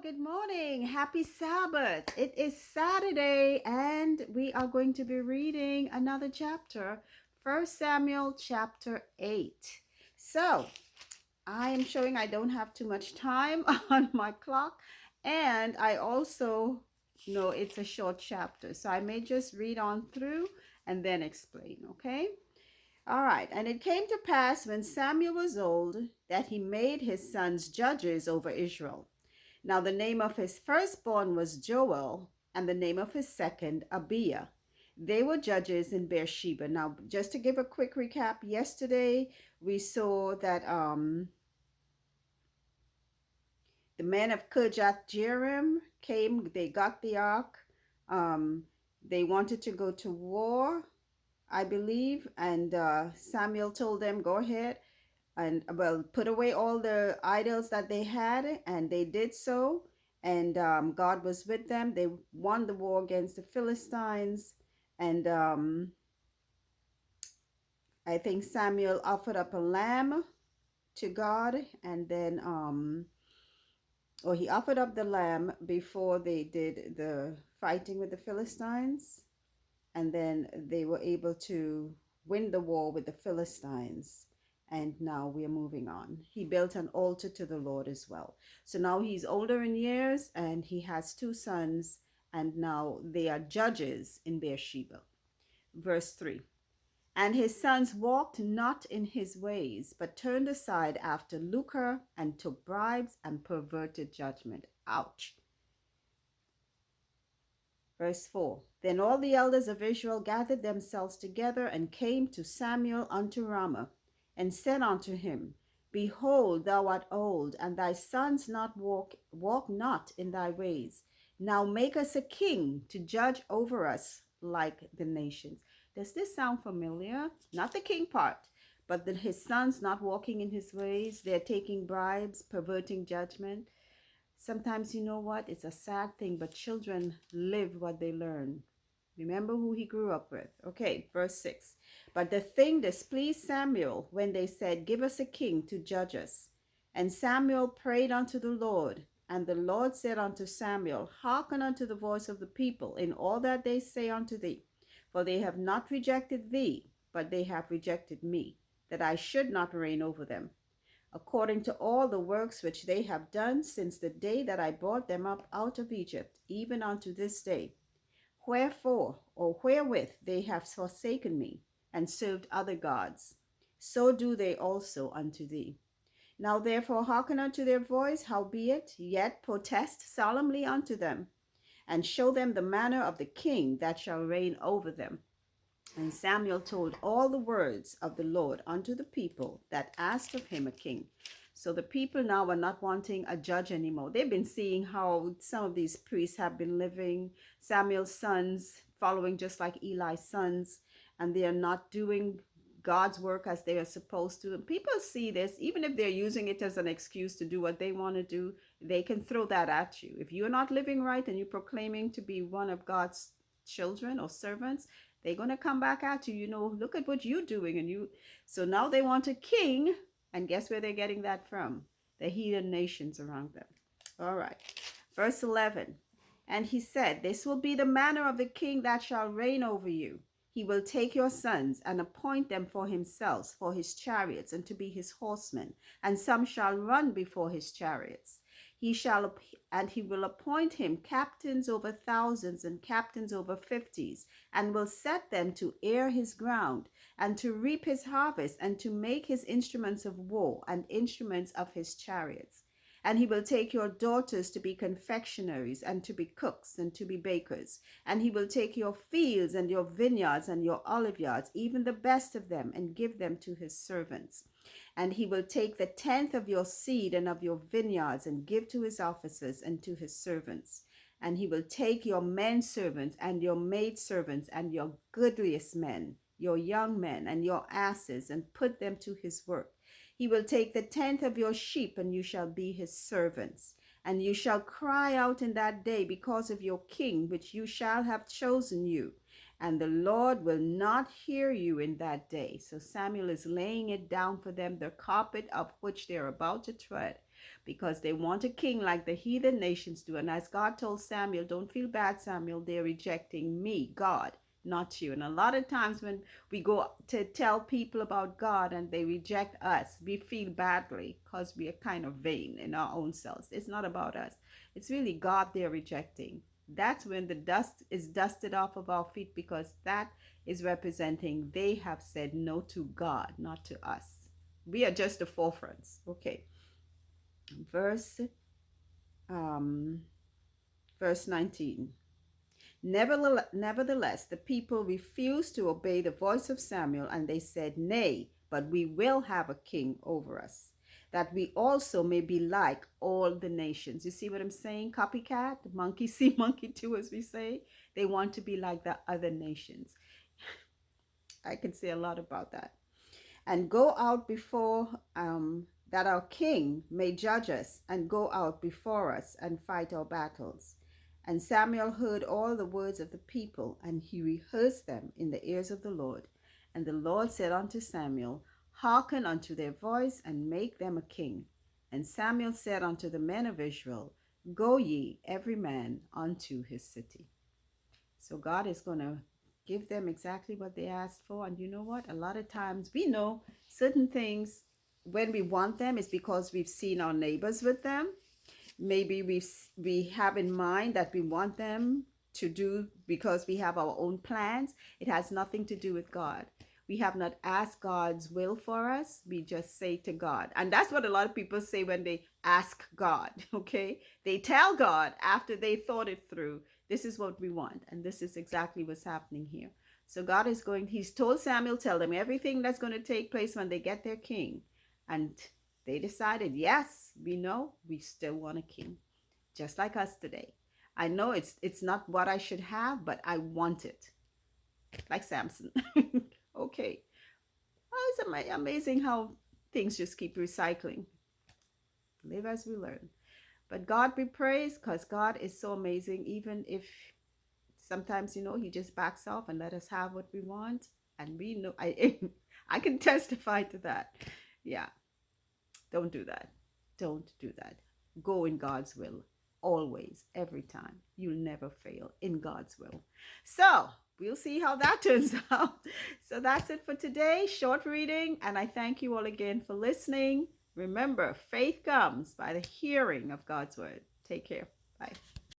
Good morning. Happy Sabbath. It is Saturday and we are going to be reading another chapter, 1 Samuel chapter 8. So, I am showing I don't have too much time on my clock, and I also know it's a short chapter. So, I may just read on through and then explain, okay? All right. And it came to pass when Samuel was old that he made his sons judges over Israel. Now the name of his firstborn was Joel, and the name of his second, Abiah. They were judges in Beersheba. Now, just to give a quick recap, yesterday we saw that the men of Kirjath Jearim came, they got the ark. Um, they wanted to go to war, I believe, and Samuel told them, go ahead and well, put away all the idols that they had, and they did so. And God was with them. They won the war against the Philistines, and I think Samuel offered up a lamb to God, and then or he offered up the lamb before they did the fighting with the Philistines, and then they were able to win the war with the Philistines. And now we are moving on. He built an altar to the Lord as well. So now he's older in years and he has two sons, and now they are judges in Beersheba. Verse 3. And his sons walked not in his ways, but turned aside after lucre and took bribes and perverted judgment. Ouch. Verse 4. Then all the elders of Israel gathered themselves together and came to Samuel unto Ramah, and said unto him, Behold, thou art old, and thy sons walk not in thy ways. Now make us a king to judge over us like the nations. Does this sound familiar? Not the king part, but his sons not walking in his ways. They're taking bribes, perverting judgment. Sometimes, you know what? It's a sad thing, but children live what they learn. Remember who he grew up with. Okay, verse 6. But the thing displeased Samuel when they said, Give us a king to judge us. And Samuel prayed unto the Lord. And the Lord said unto Samuel, Hearken unto the voice of the people in all that they say unto thee. For they have not rejected thee, but they have rejected me, that I should not reign over them, according to all the works which they have done since the day that I brought them up out of Egypt, even unto this day. Wherefore, or wherewith they have forsaken me, and served other gods, so do they also unto thee. Now therefore hearken unto their voice, howbeit, yet protest solemnly unto them, and show them the manner of the king that shall reign over them. And Samuel told all the words of the Lord unto the people that asked of him a king. So the people now are not wanting a judge anymore. They've been seeing how some of these priests have been living, Samuel's sons following just like Eli's sons, and they are not doing God's work as they are supposed to. And people see this, even if they're using it as an excuse to do what they want to do, they can throw that at you. If you're not living right and you're proclaiming to be one of God's children or servants, they're going to come back at you. Look at what you're doing. So now they want a king, and guess where they're getting that from? The heathen nations around them. All right. Verse 11. And he said, This will be the manner of the king that shall reign over you. He will take your sons and appoint them for himself, for his chariots, and to be his horsemen, and some shall run before his chariots. He will appoint him captains over thousands and captains over fifties, and will set them to air his ground, and to reap his harvest, and to make his instruments of war, and instruments of his chariots. And he will take your daughters to be confectionaries, and to be cooks, and to be bakers. And he will take your fields, and your vineyards, and your olive yards, even the best of them, and give them to his servants. And he will take the tenth of your seed and of your vineyards, and give to his officers and to his servants. And he will take your men servants and your maid servants and your goodliest men, your young men and your asses, and put them to his work. He will take the tenth of your sheep, and you shall be his servants. And you shall cry out in that day because of your king, which you shall have chosen you. And the Lord will not hear you in that day. So Samuel is laying it down for them, the carpet of which they're about to tread. because they want a king like the heathen nations do. And as God told Samuel, don't feel bad, Samuel, they're rejecting me, God, not you. And a lot of times when we go to tell people about God and they reject us, we feel badly because we are kind of vain in our own selves. It's not about us, it's really God they're rejecting. That's when the dust is dusted off of our feet, because that is representing they have said no to God, not to us. We are just the forefronts. Okay. Verse um verse 19. Nevertheless, the people refused to obey the voice of Samuel, and they said, "Nay, but we will have a king over us, that we also may be like all the nations." You see what I'm saying? Copycat, monkey see, monkey do, as we say. They want to be like the other nations. I can say a lot about that. And go out before, that our king may judge us, and go out before us and fight our battles. And Samuel heard all the words of the people, and he rehearsed them in the ears of the Lord. And the Lord said unto Samuel, Hearken unto their voice, and make them a king. And Samuel said unto the men of Israel, Go ye every man unto his city. So God is going to give them exactly what they asked for. And you know what? A lot of times we know certain things when we want them is because we've seen our neighbors with them. Maybe we have in mind that we want them to do because we have our own plans. It has nothing to do with God. We have not asked God's will for us. We just say to God. And that's what a lot of people say when they ask God, okay? They tell God after they thought it through, this is what we want. And this is exactly what's happening here. So God is going, he's told Samuel, tell them everything that's going to take place when they get their king. And they decided, yes, we know we still want a king, just like us today. I know it's not what I should have, but I want it, like Samson. Okay. Oh, it's amazing how things just keep recycling. Live as we learn. But God be praised, because God is so amazing. Even if sometimes, he just backs off and let us have what we want. And we know, I can testify to that. Yeah. Don't do that. Don't do that. Go in God's will. Always, every time. You'll never fail in God's will. So, we'll see how that turns out. So, that's it for today. Short reading. And I thank you all again for listening. Remember, faith comes by the hearing of God's word. Take care. Bye.